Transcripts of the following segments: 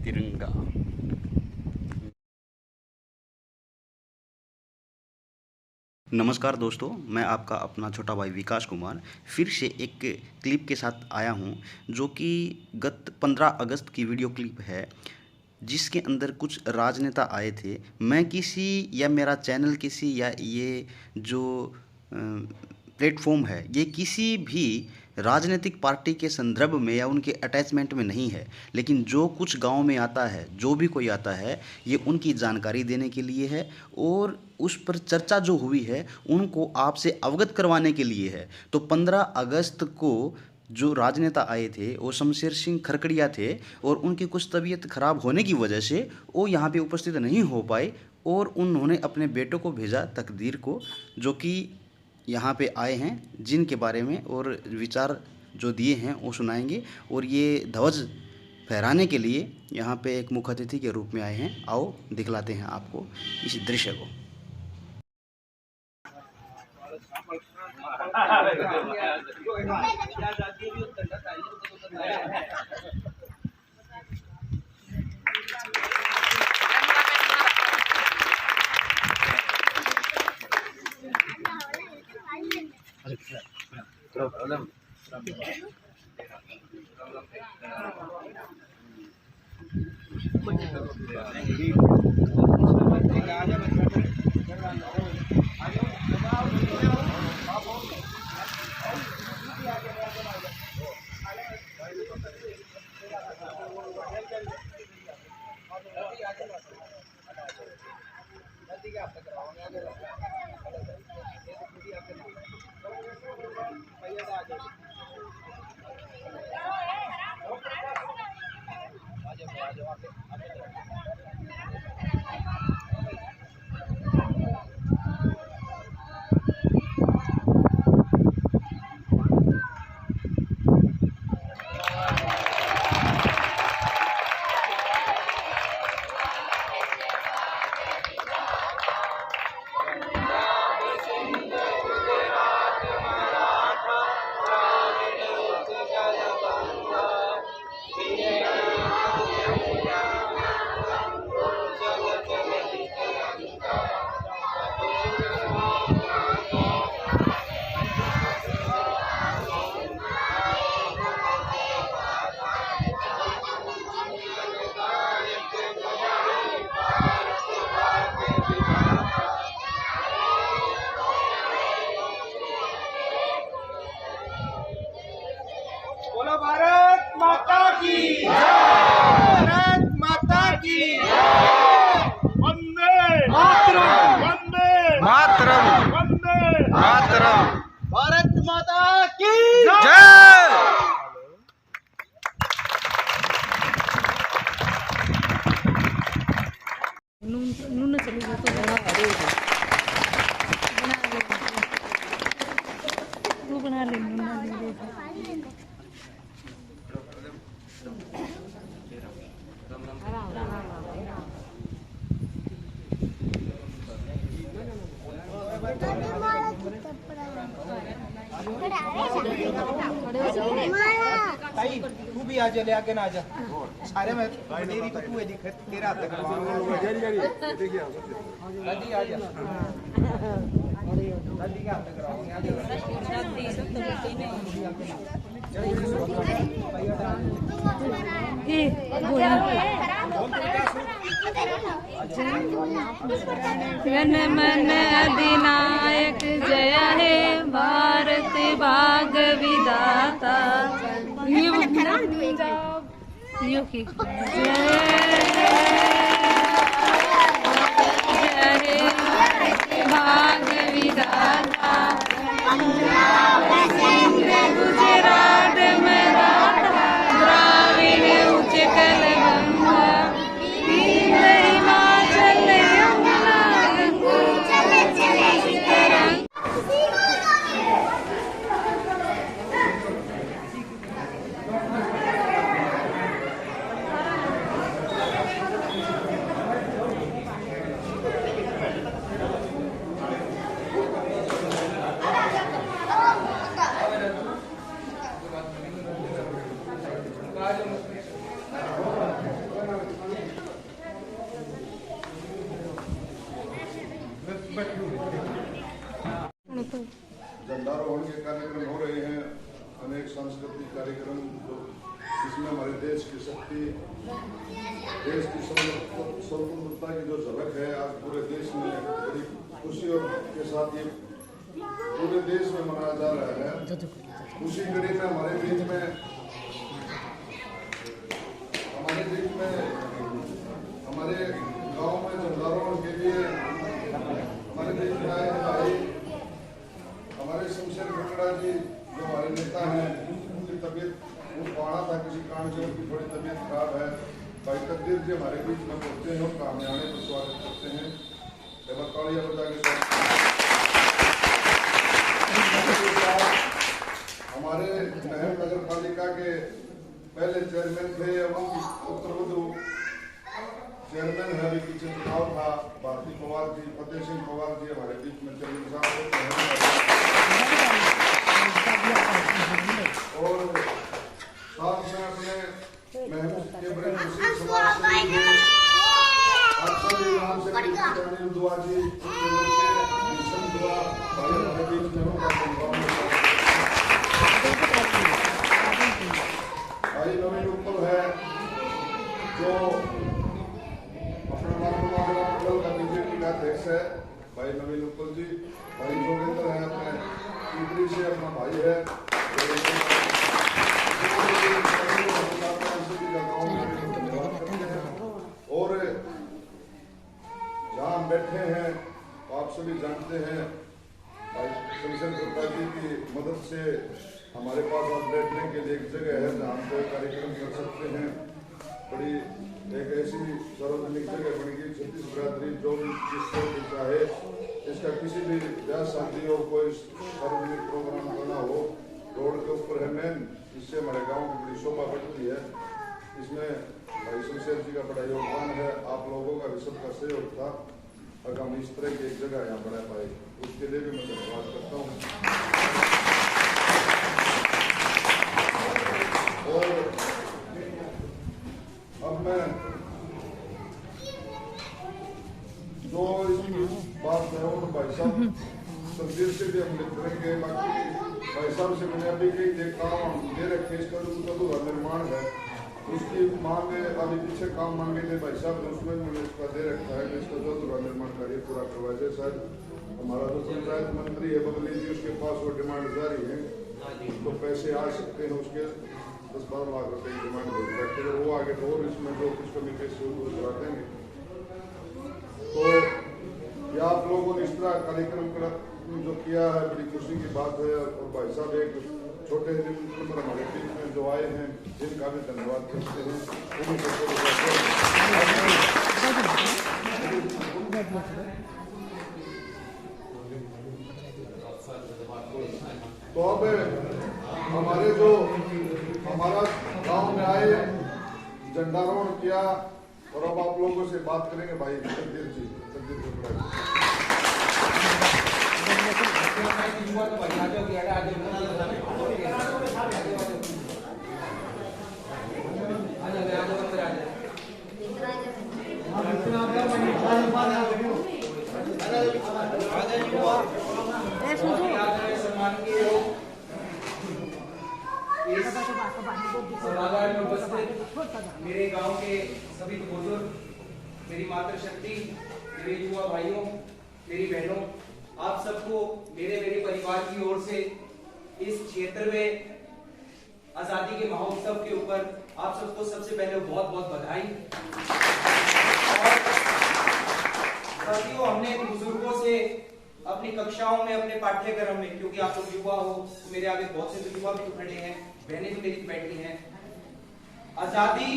तिरंगा। नमस्कार दोस्तों, मैं आपका अपना छोटा भाई विकास कुमार फिर से एक क्लिप के साथ आया हूं, जो कि गत 15 अगस्त की वीडियो क्लिप है, जिसके अंदर कुछ राजनेता आए थे। मैं किसी या मेरा चैनल किसी या ये जो प्लेटफॉर्म है, ये किसी भी राजनीतिक पार्टी के संदर्भ में या उनके अटैचमेंट में नहीं है, लेकिन जो कुछ गांव में आता है, जो भी कोई आता है, ये उनकी जानकारी देने के लिए है और उस पर चर्चा जो हुई है उनको आपसे अवगत करवाने के लिए है। तो 15 अगस्त को जो राजनेता आए थे वो शमशेर सिंह खरकड़िया थे और उनकी कुछ तबीयत खराब होने की वजह से वो यहाँ पे उपस्थित नहीं हो पाए और उन्होंने अपने बेटों को भेजा तकदीर को, जो कि यहाँ पे आए हैं, जिनके बारे में और विचार जो दिए हैं वो सुनाएंगे। और ये ध्वज फहराने के लिए यहाँ पे एक मुख्य अतिथि के रूप में आए हैं। आओ दिखलाते हैं आपको इस दृश्य को। बोलो भारत माता की भारत माता की वंदे मातरम वंदे मातरम वंदे मातरम। भारत माता की जय। नून चली गई तो बना ले ताई तू भी आ जा, ले आगे ना आ जा। सारे में डेरी तो तू है, दिख तेरा हाथ तक देखिए दादी आ जा, दादी के हाथ तक करवाओगे। आ जन मन अधिनायक जय हे भारत भाग विधाता। जय हे भाग विधाता। गुजरात मराठा द्राविड़ उत्कल गंगा हिमाचल यमुना झंडारोहण के कार्यक्रम हो रहे हैं, अनेक सांस्कृतिक कार्यक्रम जो इसमें हमारे देश की शक्ति, देश की स्वतंत्रता की जो झलक है आज पूरे देश में बड़ी खुशी और के साथ ये पूरे देश में मनाया जा रहा है। उसी कड़ी में हमारे बीच में हमारे गांव में झंडारोहण के लिए हमारे बीच में आए भाई हमारे शमशेर खंगड़ा जी जो हमारे नेता हैं, उनकी तबीयत वो पढ़ा था किसी कारण से, उनकी थोड़ी तबीयत खराब है। भाई तकदीर जी हमारे बीच में पहुंचते हैं, उनका हमें आने पर स्वागत करते हैं। तालियां बजा के हमारे महम नगर पालिका के पहले चेयरमैन थे, उत्तर चेयरमैन है, अभी पीछे चुनाव था, भारती पवार जी, फतेह सिंह पवार जी हमारे बीच में चेयरमैन साहब और साथ में अपने महबूब के बड़े मुस्लिम समाज से आप सभी नाम से दुआ जी दुआ भाई हमारे बीच में होगा। भाई नवीन उत्पल है जो अपना मंडल का बीजेपी का अध्यक्ष है, भाई नवीन उत्पल जी। भाई जोगेंद्र है अपने पिपरी से, अपना भाई है। और जहाँ हम बैठे हैं आप सभी जानते हैं भाई शमशेर खंगड़ा जी की मदद से हमारे पास आज बैठने के लिए एक जगह है जहाँ हम कोई कार्यक्रम कर सकते हैं। बड़ी एक ऐसी सार्वजनिक जगह बन गई, छत्तीस बिरादरी जो भी जिसको भी चाहे इसका किसी भी ब्याह शादी और कोई सार्वजनिक प्रोग्राम करना हो, रोड के ऊपर है मेन, इससे हमारे गांव की बड़ी शोभा बढ़ती है। इसमें भाई शमशेर जी का बड़ा योगदान है, आप लोगों का भी सबका सहयोग था अगर हम इस तरह की एक जगह यहाँ बना पाए, उसके लिए भी मैं धन्यवाद करता हूँ। और अब मैं जो इस बात है वो भाई साहब तकदीर से भी हम लिख करेंगे। बाकी भाई साहब से मैंने अभी कई काम दे रखे, इसका जो निर्माण है उसकी मांग अभी पीछे काम मांगे थे भाई साहब ने, उसमें मैंने इसका दे रखा है कि इसका जो निर्माण कार्य पूरा करवाया जाए। शायद हमारा जो पंचायत मंत्री है बदली जी, उसके पास वो डिमांड जारी है, तो पैसे आ सकते हैं उसके 10-12 लाख रुपए की डिमांड हो सकती है, वो आगे तो और इसमें जो कुछ कमी पेशी वो करा देंगे। तो ये आप लोगों ने इस तरह कार्यक्रम जो किया है बड़ी खुशी की बात है। और भाई साहब एक छोटे नंबर हमारे बीच में जो आए हैं जिनका भी धन्यवाद करते हैं। तो अब हमारे जो हमारा गांव में आए, झंडारोहण किया और अब आप लोगों से बात करेंगे भाई तकदीर जी। तकदीर सभागार में उपस्थित मेरे गांव के सभी बुजुर्ग, मेरी मातृशक्ति, मेरे युवा भाइयों, मेरी बहनों, आप सबको मेरे परिवार की ओर से इस क्षेत्र में आजादी के महोत्सव के ऊपर आप सबको सबसे पहले बहुत बहुत बधाई। साथियों, हमने बुजुर्गों से अपनी कक्षाओं में, अपने पाठ्यक्रम में, क्योंकि आप लोग युवा हो तो मेरे आगे बहुत से युवा भी खड़े हैं, बहनें भी मेरी बैठी हैं। आजादी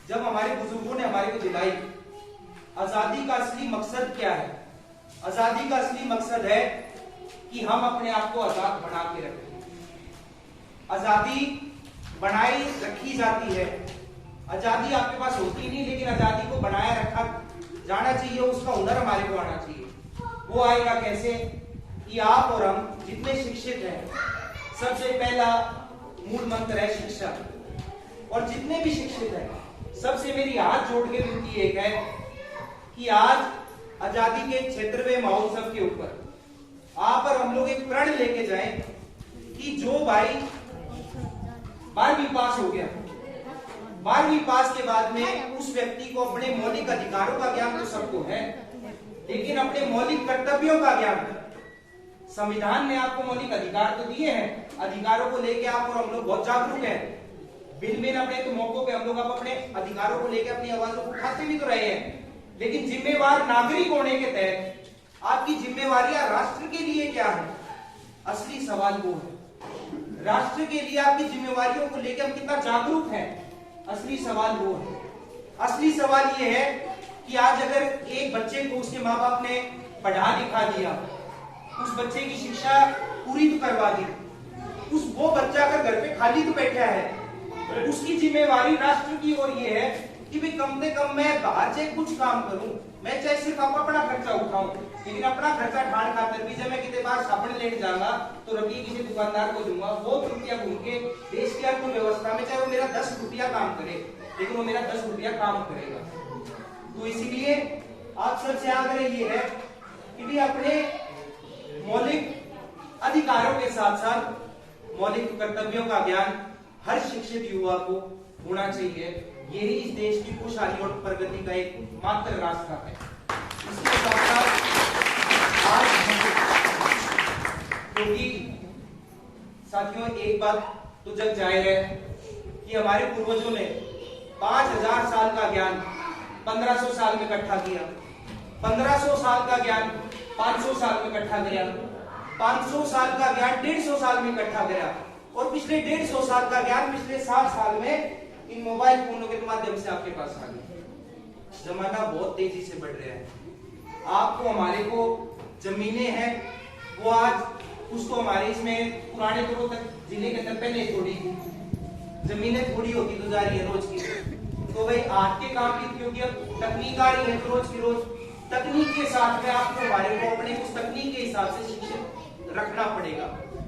जब हमारे बुजुर्गों ने हमारे को दिलाई, आजादी का असली मकसद क्या है? आजादी का असली मकसद है कि हम अपने आप को आजाद बना के रखें। आजादी बनाई रखी जाती है, आजादी आपके पास होती नहीं, लेकिन आजादी को बनाया रखा जाना चाहिए, उसका हुनर हमारे को आना चाहिए। वो आएगा कैसे? कि आप और हम जितने शिक्षित हैं, सबसे पहला मूल मंत्र है शिक्षा। और जितने भी शिक्षित हैं, सबसे मेरी हाथ जोड़ के विनती एक है कि आज आजादी के 76वें महोत्सव के ऊपर आप और हम लोग एक प्रण लेके जाएं कि जो भाई 12वीं पास हो गया, 12वीं पास के बाद में उस व्यक्ति को अपने मौलिक अधिकारों का ज्ञान तो सबको है, लेकिन अपने मौलिक कर्तव्यों का ज्ञान, संविधान ने आपको मौलिक अधिकार तो दिए हैं, अधिकारों को लेके आप और हम लोग बहुत जागरूक हैं। भिन्न भिन्न अपने तो मौकों पे हम लोग अपने अधिकारों को लेकर अपनी आवाजों को उठाते भी तो रहे हैं, लेकिन जिम्मेवार नागरिक होने के तहत आपकी जिम्मेवारियां राष्ट्र के लिए क्या है? असली सवाल वो है। राष्ट्र के लिए आपकी जिम्मेवारियों को लेकर हम कितना जागरूक हैं, असली सवाल वो है। असली सवाल ये है कि आज अगर एक बच्चे को उसके माँ बाप ने पढ़ा लिखा दिया, उस बच्चे की शिक्षा पूरी तो करवा दी, वो बच्चा अगर घर पे खाली तो बैठा है, उसकी जिम्मेवारी राष्ट्र की ओर ये है कि भी कम से कम मैं बाहर से कुछ काम करूं, मैं चाहे सिर्फ अपना खर्चा उठाऊं, लेकिन अपना खर्चा ठान खातर भी जब मैं कितने बार साबुन लेने जाऊंगा तो रखिए किसी दुकानदार को दूंगा, वो रुपया घूम के देश की अर्थव्यवस्था में चाहे वो मेरा 10 रुपया काम करे, लेकिन वो मेरा 10 रुपया काम करेगा। तो इसीलिए आप सबसे आग्रह ये है कि भी अपने मौलिक अधिकारों के साथ साथ मौलिक कर्तव्यों का ज्ञान हर शिक्षित युवा को होना चाहिए। यही इस देश की खुशहाली और प्रगति का एक मात्र रास्ता है। इसके साथ साथ आज क्योंकि साथियों एक बात तो जग जाहिर है कि हमारे पूर्वजों ने 5000 साल का ज्ञान 1500 साल में इकट्ठा किया, 1500 साल का ज्ञान 500 साल में इकट्ठा किया, 500 साल का ज्ञान 150 साल में इकट्ठा किया, और पिछले 150 साल का ज्ञान पिछले 60 साल में इन मोबाइल फोनों के माध्यम से आपके पास आ गया। जमाना बहुत तेजी से बढ़ रहा है। आपको हमारे को जमीनें हैं वो आज उसको हमारे इसमें पुराने दौरों तक जिले के अंदर पहले थोड़ी जमीनें थोड़ी होती तो जा रही है रोज की, तो भाई आज के काम की क्योंकि अब तकनीक आ रही है तो रोज की रोज तकनीक के साथ में आपको हमारे को अपने उस तकनीक के हिसाब से शिक्षित रखना पड़ेगा,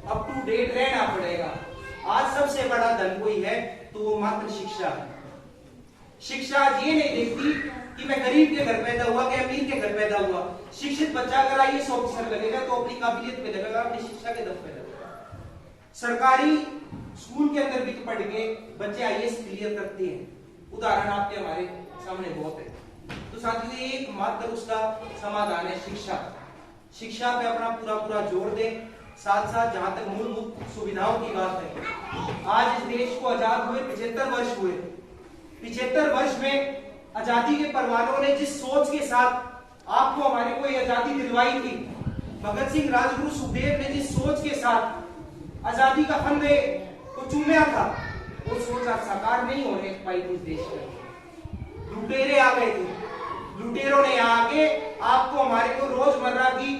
अप टू डेट रहना पड़ेगा। आज सबसे बड़ा धन कोई है तो वो मात्र शिक्षा है। शिक्षा आज ये नहीं देखती कि मैं गरीब के घर पैदा हुआ कि अमीर के घर पैदा हुआ। शिक्षित बच्चा अगर आईएएस ऑफिसर लगेगा तो अपनी काबिलियत पे लगेगा, अपनी शिक्षा के दम पे लगेगा। सरकारी स्कूल के अंदर भी तो पढ़ के बच्चे आईएएस क्लियर करते हैं, उदाहरण आपके हमारे सामने बहुत है। तो साथियों एक मात्र उसका समाधान है शिक्षा। शिक्षा पे अपना पूरा जोर दे। साथ साथ जहां तक मूलभूत सुविधाओं की बात है, आज इस देश को आजाद हुए 75 वर्ष हुए। 75 वर्ष में आजादी के परवानों ने जिस सोच के साथ आपको हमारे को ये आजादी दिलवाई थी, भगत सिंह, राजगुरु, सुखदेव ने जिस सोच के साथ आजादी का फंदे को चूमा था, वो सोच आज साकार नहीं होने पाई थी इस देश में। लुटेरे आ गए थे, लुटेरों ने आके आपको हमारे को रोजमर्रा की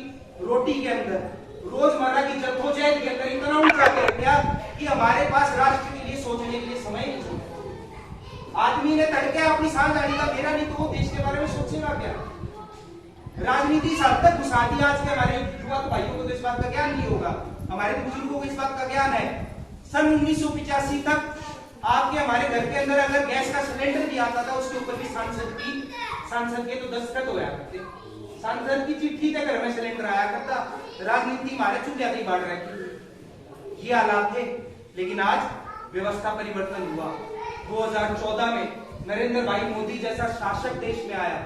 रोटी के अंदर, रोजमर्रा की जद्दोजहद के अंदर इतना उलझा के रख दिया कि हमारे पास राष्ट्र के लिए सोचने के लिए समय नहीं होता। आदमी ने तड़के अपनी सांस आने का मेरा नहीं तो वो देश के बारे में सोचेगा क्या? राजनीति से हद तक घुसा दी। आज के हमारे युवा भाइयों को तो इस बात का ज्ञान नहीं होगा, हमारे बुजुर्गों को इस बात का ज्ञान है। सन 1985 तक आपके हमारे घर के अंदर अगर गैस का सिलेंडर भी आता था उसके ऊपर भी सांसद के तो दस्तखत होया करते, सांसद की चिट्ठी तक घर में सिलेंडर आया करता। राजनीति हमारे चूल्हे ही बांट रही थी, ये हालात थे। लेकिन आज व्यवस्था परिवर्तन हुआ। 2014 में नरेंद्र भाई मोदी जैसा शासक देश में आया।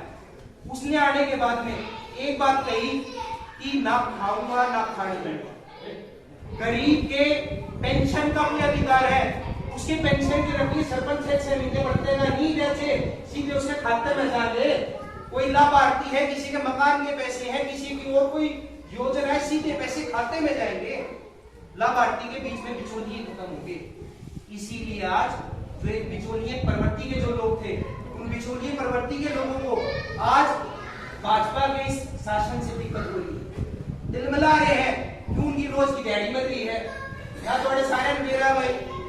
उसने आने के बाद में एक बात कही कि ना खाऊंगा ना खाने दूंगा। गरीब के पेंशन का कोई अधिकार है, उसके पेंशन के रुपये सरपंच से मिलने पड़ते ना, नहीं जैसे सीधे उसके खाते में जा ले। कोई लाभार्थी है, किसी के मकान के पैसे हैं, किसी की और कोई योजना है, सीधे पैसे खाते में जाएंगे। लाभार्थी के बीच में बिचौलिए खत्म हो गए। इसीलिए आज जो एक बिचौलिए प्रवृत्ति के जो लोग थे, उन बिचौलिए प्रवृत्ति के लोगों को आज भाजपा के इस शासन से दिक्कत हो रही है, दिलमिला रहे हैं क्यों उनकी रोज की दिहाड़ी मिल रही है। यहाँ थोड़े सारे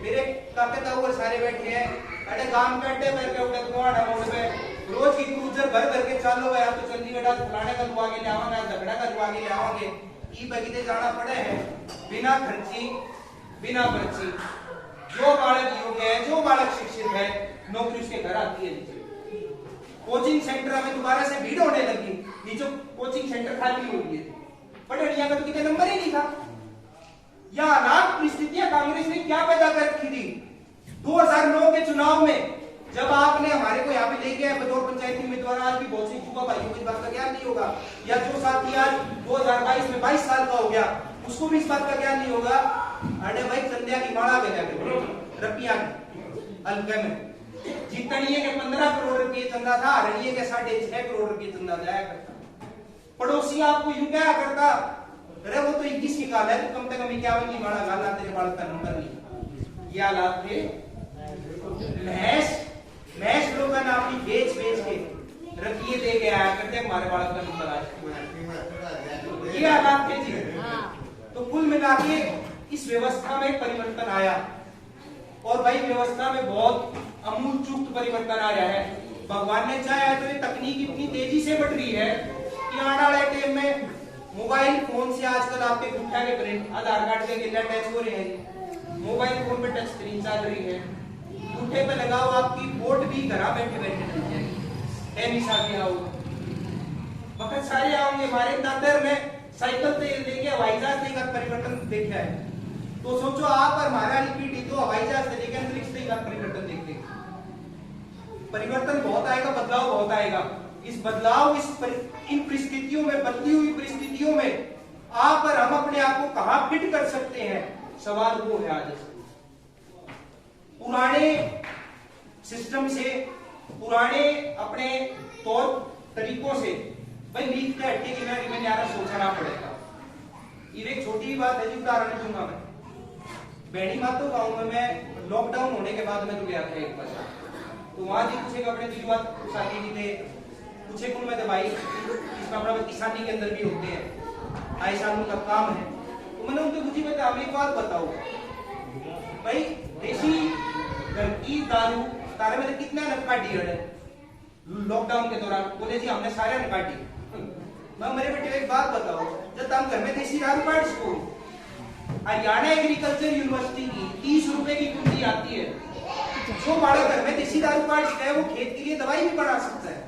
मेरे काके ताऊ सारे बैठे हैं, अरे काम पे अड्डे पर के उठे तुम्हारा मोड़ पे रोज की क्रूजर भर के चालो है, आप तो जल्दी बेटा फलाने का दुआ के ले आवांगे, झगड़ा का दुआ के ले आवांगे, ई बगीचे जाना पड़े हैं बिना खर्ची बिना बर्ची। जो बालक योग्य है, जो बालक शिक्षित है, नौकरी उसके घर आती है। कोचिंग सेंटर में दोबारा से भीड़ होने लगी, नीचे कोचिंग सेंटर खाली हो गए। पटरिया का तो कितने नंबर ही नहीं था। यह हालात परिस्थितियां कांग्रेस ने क्या पैदा कर रखी थी। 2009 के चुनाव में जब आपने हमारे को यहाँ पे लेके आए बतौर पंचायती उम्मीदवार, आज भी बहुत सी युवा भाइयों को इस बात का ज्ञान नहीं होगा, या जो साथी आज 2022 में 22 साल का हो गया उसको भी इस बात का ज्ञान नहीं होगा। अरे भाई चंदिया की माड़ा गया रपिया हल्के में जीतनिए के 15 करोड़ रुपये चंदा था, हरणिए के 6.5 करोड़ रुपये चंदा जाया करता। पड़ोसी आपको यूं क्या करता, अरे वो तो 21 की काल है, तो कम से कम 51 की माड़ा गाला तेरे बालक का नंबर नहीं। ये हालात थे। महस लोगों ने अपनी बेच के रखिए दे के आया करते हमारे बालक का नंबर आज। ये हालात थे जी। तो कुल मिला के इस व्यवस्था में परिवर्तन आया और भाई व्यवस्था में बहुत अमूल चूक परिवर्तन आया है। भगवान ने चाहा तो ये तकनीक इतनी तेजी से बढ़ रही है कि आने वाले टाइम में मोबाइल फोन से आजकल आपके गुट्ठा के प्रिंट आधार कार्ड के गिल्ला टच हो रहे हैं, मोबाइल फोन पे टच स्क्रीन चल रही है, गुट्ठे पे लगाओ आपकी वोट भी घर बैठे बैठे मिल जाएगी। वक्त सारे आओगे। हमारे दादर में साइकिल से लेके हवाई जहाज तक परिवर्तन देखा है, तो सोचो आप और हमारा पीढ़ी तो हवाई जहाज से लेकर अंतरिक्ष तक परिवर्तन देखते। परिवर्तन बहुत आएगा, बदलाव बहुत आएगा। इस बदलाव इन परिस्थितियों में, बदली हुई परिस्थितियों में आप और हम अपने आप को कहां फिट कर सकते हैं, सवाल वो है। आज पुराने सिस्टम से, पुराने अपने तौर तरीकों से भाई लीक के हटके की मैंने यार सोचना पड़ेगा। ये एक छोटी बात है जी, उदाहरण दूंगा मैं। बैड़ी मातो गांव में मैं लॉकडाउन होने के बाद मैं तो गया था एक बार, तो वहां जी कुछ अपने दिलवात साथी भी थे, कुछ एक उनमें दवाई इसका अपना किसानी के अंदर भी होते हैं, आई सालों का काम है। तो मैंने उनके पूछी, मैं हमें एक बात बताओ भाई, देसी घर की दारू तारे में कितना नक काटी है लॉकडाउन के दौरान? बोले जी हमने सारे नक काटी। मैं मेरे बेटे एक बात बताओ, जब हम घर में देसी दारू काट सको, हरियाणा एग्रीकल्चर यूनिवर्सिटी की 30 रुपए की कुंडी आती है, जो बालक घर में देसी दारू काट सकता है वो खेत के लिए दवाई भी बना सकता है।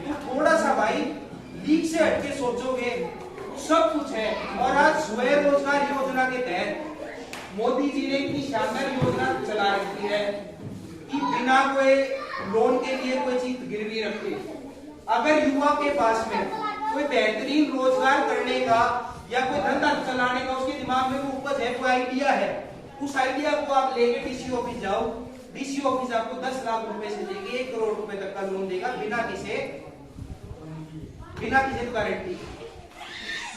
तो थोड़ा सा भाई लीक से हटके सोचोगे, सब कुछ है। और आज स्वरोजगार योजना के तहत मोदी जी ने इतनी शानदार योजना चला रखी है कि बिना कोई लोन के लिए कोई चीज गिरवी रखे, अगर युवा के पास में कोई बेहतरीन रोजगार करने का या कोई धंधा चलाने का उसके दिमाग में वो उपज है, कोई आइडिया है, उस आइडिया को आप लेके डीसी ऑफिस जाओ, डीसी ऑफिस आपको 10 लाख रुपए से लेके 1 करोड़ रुपए तक का लोन देगा बिना किसी गारंटी।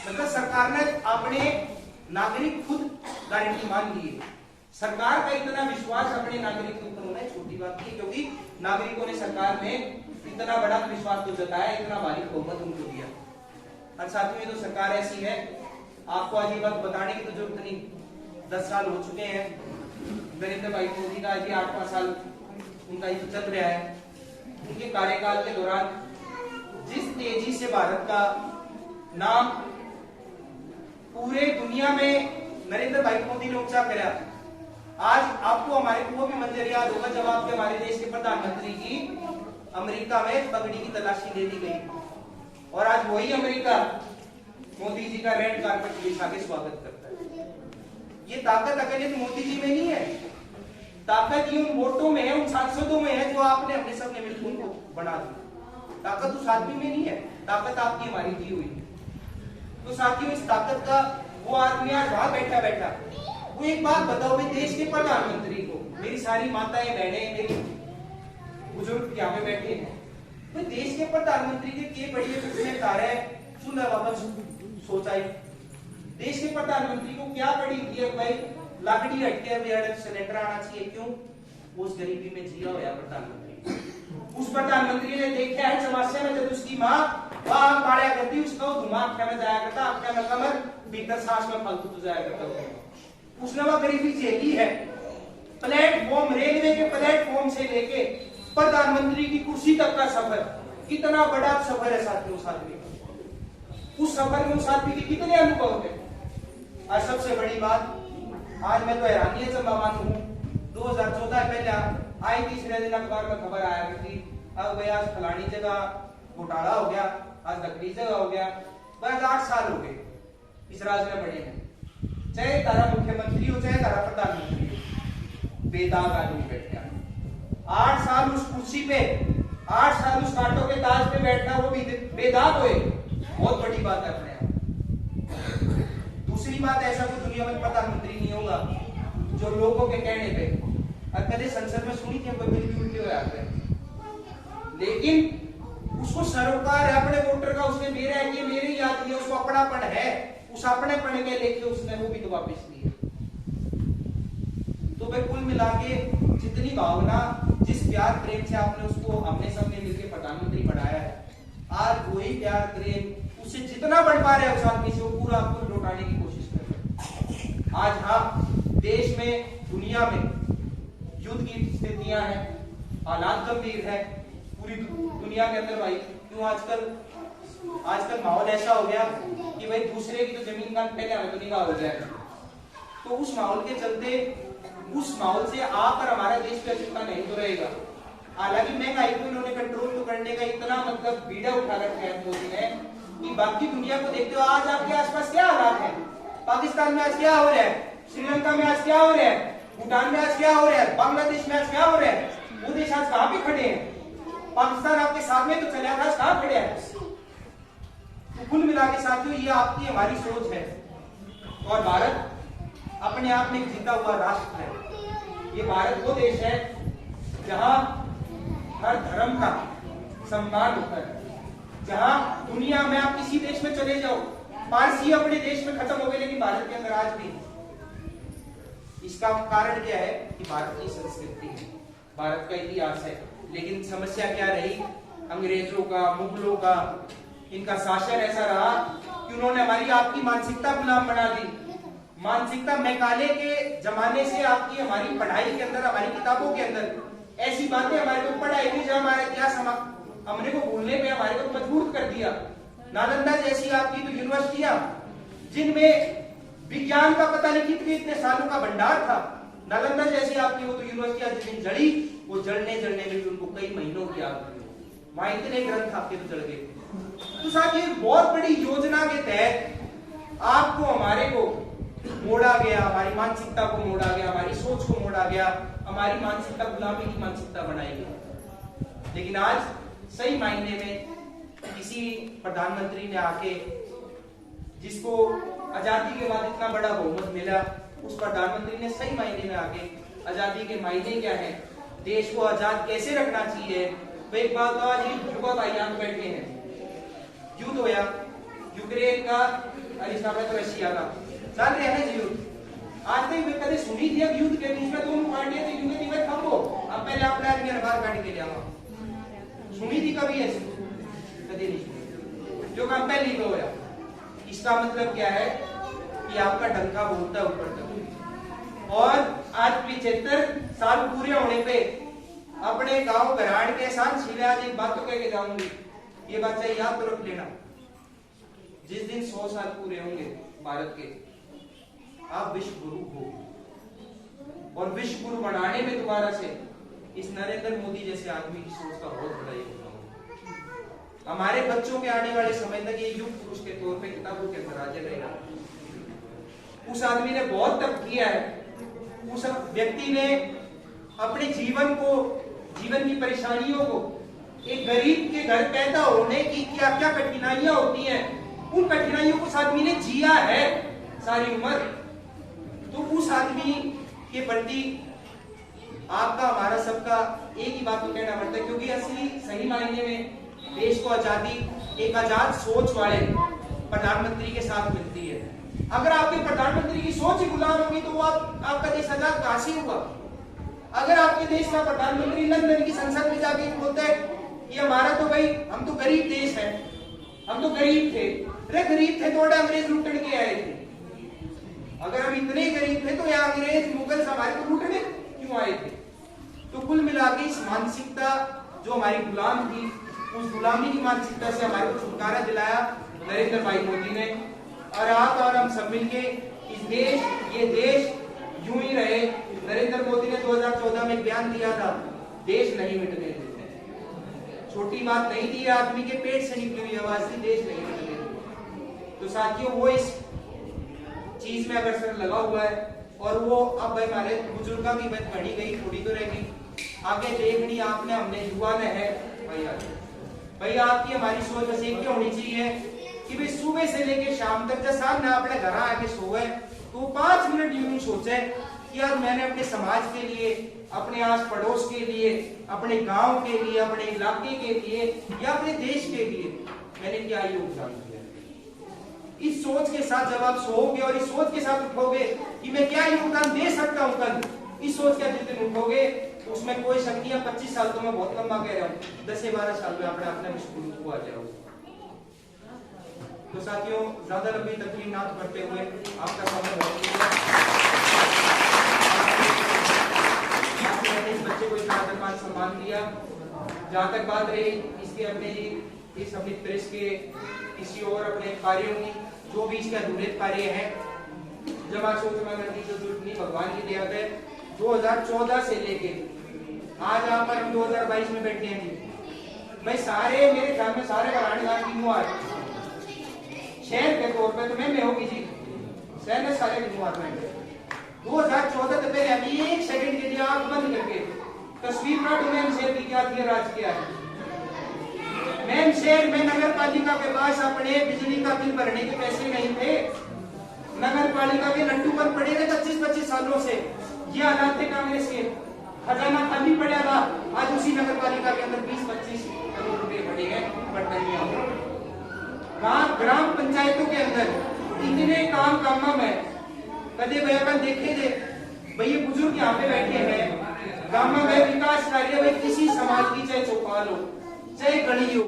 मतलब सरकार ने अपने नागरिक खुद गारंटी मान ली है। सरकार का इतना विश्वास अपने नागरिक के ऊपर होना छोटी बात नहीं, क्योंकि नागरिकों ने सरकार में इतना बड़ा विश्वास तो जताया, इतना भारी बहुमत उनको दिया। और साथ में तो सरकार ऐसी है, आपको आज ये बात बताने की तो जरूरत नहीं, 10 साल हो चुके हैं नरेंद्र भाई मोदी का, आज 8वां साल उनका ये चल रहा है। उनके कार्यकाल के दौरान जिस तेजी से भारत का नाम पूरे दुनिया में नरेंद्र भाई मोदी ने ऊंचा करा, आज आपको हमारे को वो भी मंजर याद होगा जब आपके हमारे देश के प्रधानमंत्री की अमेरिका में पगड़ी की तलाशी ले ली गई, और आज वही अमेरिका मोदी जी का रेड कार्पेट बिछा के स्वागत करता है। ये ताकत अकेले तो मोदी जी में नहीं है, ताकत ये उन वोटों में है, उन सांसदों में है जो आपने अपने सबने मिलकर उनको बना दी। ताकत उस आदमी में नहीं है, ताकत आपकी हमारी दी हुई है। तो साथियों, इस ताकत का वो आदमी आज वहां बैठा बैठा वो एक बात बताओ भाई, देश के प्रधानमंत्री को, मेरी सारी माताएं बहनें मेरी बुजुर्ग यहाँ पे बैठे हैं, तो देश के प्रधानमंत्री के बड़ी कुर्सियां तारे सुंदर वापस सोचाई, देश के प्रधानमंत्री को क्या बड़ी थी भाई, लाकड़ी हटके सिलेंडर आना चाहिए, क्यों? उस गरीबी में जिया हुआ प्रधानमंत्री। उस प्रधानमंत्री ने देखा है समस्या में जब उसकी माँ वहां पाड़ा करती, उसका दिमाग में जाया करता, आंखें में कमर, भीतर सांस में फालतू तो जाया करता। उसने वह गरीबी झेली है। प्लेटफॉर्म, रेलवे के प्लेटफॉर्म से लेके प्रधानमंत्री की कुर्सी तक का सफर, कितना बड़ा सफर है साथियों उस आदमी का। उस सफर में उस आदमी के कितने अनुभव है। और सबसे बड़ी बात, आज मैं तो हैरानी से मानू हूँ, 2014 पहले आई तीसरे दिन अखबार में खबर आया करती, अब भाई आज फलानी जगह घोटाला हो गया, आज नकली जगह हो गया, बस 8 साल हो गए इस राज में बड़े हैं, चाहे तारा मुख्यमंत्री हो चाहे तारा प्रधानमंत्री हो, बेदाग आदमी बैठे हैं 8 साल उस कुर्सी पे, 8 साल उस कांटों के ताज पे बैठना, वो भी बेदाग हुए, बहुत बड़ी बात है अपने आप। दूसरी बात, ऐसा कोई दुनिया में प्रधानमंत्री नहीं होगा जो लोगों के कहने पे, कदे संसद में सुनी थी कोई बिल भी उल्टे हो जाते हैं, लेकिन उसको सरोकार है अपने वोटर का, उसने दे रहा है कि मेरे ही आदमी है, उसको अपनापन है, उस अपनेपन के लेके उसने वो भी तो वापस लिए। तो भाई कुल मिला के जितनी भावना, जिस प्यार प्रेम से आपने उसको हमने सबने मिलकर प्रधानमंत्री बनाया है, आज वही प्यार प्रेम उससे जितना बढ़ पा रहे हैं उस आदमी से वो पूरा आपको लौटाने की कोशिश कर रहे हैं। आज हाँ, देश में दुनिया में युद्ध की स्थितियां हैं, हालात गंभीर है पूरी दुनिया के अंदर। भाई क्यों आजकल माहौल ऐसा हो गया कि भाई दूसरे की तो जमीन का पहले हमें तो निकाह हो जाए, तो उस माहौल के चलते उस माहौल से आकर हमारा देश पे चिंता नहीं तो रहेगा। हालांकि महंगाई को इन्होंने कंट्रोल तो करने का इतना मतलब बीड़ा उठा रखा है मोदी ने कि बाकी दुनिया को देखते हो आज आपके आसपास क्या हालात है, पाकिस्तान में आज क्या हो रहा है, श्रीलंका में आज क्या हो रहा है, भूटान में आज क्या हो रहा है, बांग्लादेश में आज क्या हो रहा है, वो देश आज कहां पे खड़े हैं, पाकिस्तान आपके सामने तो चला था, कहां खड़े हैं। तो कुल मिला के साथियों ये आपकी हमारी सोच है, और भारत अपने आप में एक जीता हुआ राष्ट्र है। ये भारत वो देश है जहां हर धर्म का सम्मान होता है, जहां दुनिया में आप किसी देश में चले जाओ, पारसी अपने देश में खत्म हो गए लेकिन भारत के अंदर आज भी। इसका कारण क्या है कि भारत की संस्कृति है, भारत का इतिहास है, लेकिन समस्या क्या रही, अंग्रेजों का, मुगलों का, इनका शासन ऐसा रहा कि उन्होंने हमारी आपकी मानसिकता गुलाम बना दी। मानसिकता मैकाले के जमाने से आपकी हमारी पढ़ाई के अंदर, हमारी किताबों के अंदर ऐसी बातें हमारे को पढ़ाई थी जो हमारा इतिहास हमने को भूलने पे हमारे को मजबूर कर दिया। नालंदा जैसी आपकी तो यूनिवर्सिटियां जिनमें विज्ञान का पता नहीं कितने इतने सालों का भंडार था, नालंदा जैसी आपकी वो तो यूनिवर्सिटियां जिस दिन जड़ी, वो जलने में भी उनको कई महीनों की आग लगी, वहां इतने ग्रंथ आपके तो जल गए। तो साथ ये बहुत बड़ी योजना के तहत आपको हमारे को मोड़ा गया, हमारी मानसिकता को मोड़ा गया, हमारी सोच को मोड़ा गया, हमारी मानसिकता गुलामी की मानसिकता बनाई गई। लेकिन आज सही मायने में किसी प्रधानमंत्री ने आके, जिसको आजादी के बाद इतना बड़ा बहुमत मिला, उस प्रधानमंत्री ने सही मायने में आके आजादी के मायने क्या है, देश को आजाद कैसे रखना चाहिए। तो एक बात तो आज युवा भाइयां बैठे हैं, युद्ध होया यूक्रेन का और रशिया का चल रहे हैं युद्ध, आज तक कभी सुनी थी अब युद्ध के बीच में दोनों पार्टियां थी युद्ध की में थमो, अब पहले अपने आदमी बाहर काट के ले आओ, सुनी थी कभी ऐसी? कभी नहीं सुनी, जो काम पहले ही होया। इसका मतलब क्या है कि आपका डंका बोलता है ऊपर तक। और आज 75 साल पूरे होने पे अपने गांव घराड़ के साथ सीधे आज एक बात तो कह के जाऊंगी, ये बात चाहिए याद तो रख लेना, जिस दिन 100 साल पूरे होंगे भारत के, आप विश्व गुरु हो, और विश्व गुरु बनाने में दोबारा से इस नरेंद्र मोदी जैसे आदमी की सोच का बहुत बड़ा योगदान होगा। हमारे बच्चों के आने वाले समय तक ये युग पुरुष के तौर पे किताबों के अंदर हाजिर रहेगा। उस आदमी ने बहुत तप किया है, उस व्यक्ति ने अपने जीवन को, जीवन की परेशानियों को, एक गरीब के घर पैदा होने की क्या क्या कठिनाइयां होती हैं, उन कठिनाइयों को उस आदमी ने जिया है सारी उम्र। तो उस आदमी के प्रति आपका, हमारा सबका एक ही बात को कहना पड़ता है, क्योंकि असली सही मायने में देश को आजादी एक आजाद सोच वाले प्रधानमंत्री के साथ मिलती है। अगर आपके प्रधानमंत्री की सोच ही गुलाम होगी तो वो आपका देश आजाद कहां से हुआ? अगर आपके देश का प्रधानमंत्री लंदन की संसद में जाके बोलता है कि हमारा तो भाई, हम तो गरीब देश है, हम तो गरीब थे, अरे गरीब थे तो अंग्रेज लूटने के आए थे। अगर हम इतने गरीब थे तो यहाँ अंग्रेज मुगल हमारे को लूटने क्यों आए थे? तो कुल मिला के इस मानसिकता जो हमारी गुलाम थी, उस गुलामी की मानसिकता से हमारे को छुटकारा दिलाया नरेंद्र भाई मोदी ने, और आप और हम सब मिलके ये देश यूं ही रहे। नरेंद्र मोदी ने 2014 में एक बयान दिया था, देश नहीं मिटने देते। छोटी बात नहीं थी, आदमी के पेट से निकली हुई आवाज थी, देश नहीं मिटने देते। तो साथियों वो इस चीज में अगर सर लगा हुआ है और वो अब हमारे बुजुर्गों की बात पढ़ी गई, थोड़ी तो रहेगी आगे देखनी आपने, हमने युवा ने है भाई आपकी हमारी सोच बस एक होनी चाहिए कि भाई सुबह से लेके शाम तक जब साहब ना अपने घर आके सोए तो 5 मिनट यूं सोचे कि यार मैंने अपने समाज के लिए, अपने आस पड़ोस के लिए, अपने गांव के लिए, अपने इलाके के लिए या अपने देश के लिए मैंने क्या योगदान किया। इस सोच के साथ जब आप सोओगे और इस सोच के साथ उठोगे कि मैं क्या योगदान दे सकता हूं कल, इस सोच के जिस दिन उठोगे तो उसमें कोई शक नहीं है 25 साल तो मैं बहुत लंबा कह रहा हूं, 10 से 12 साल में अपने स्कूल को आ जाओ। तो साथियों ज्यादा लंबी तकलीफ ना करते हुए आपका समय इस बच्चे को इतना आदर सम्मान दिया। जहां तक बात रही इसके अपने इस अपनी प्रेस के किसी और अपने कार्यों की, जो भी इसके अधूरे कार्य हैं, जमा सोचना करनी जो नहीं भगवान की दया है। 2014 से लेके आज यहाँ पर हम 2022 में बैठे हैं जी। मैं सारे मेरे ख्याल में सारे वाराणसी की मुआर शहर के तौर पे तो मैं होगी जी, शहर में सारे की मुआर में 2014 से पहले अभी एक सेकंड के लिए आंख बंद करके तस्वीर ना मैम शहर की क्या थी, राज क्या है। मैम शहर में नगर पालिका के पास अपने बिजली का बिल भरने के पैसे नहीं थे। नगर पालिका के लट्टू पर पड़े थे 25-25 सालों से। ये हालात थे कांग्रेस के, खजाना खाली पड़ा था। आज उसी नगर पालिका के अंदर 20-25 करोड़ रुपए पड़े हैं पटरियां। ग्राम पंचायतों के अंदर इतने काम है कदे भैया देखे थे भाई, ये बुजुर्ग यहाँ पे बैठे हैं, गांव में विकास कार्य भाई किसी समाज की चाहे चौपाल हो चाहे गली हो।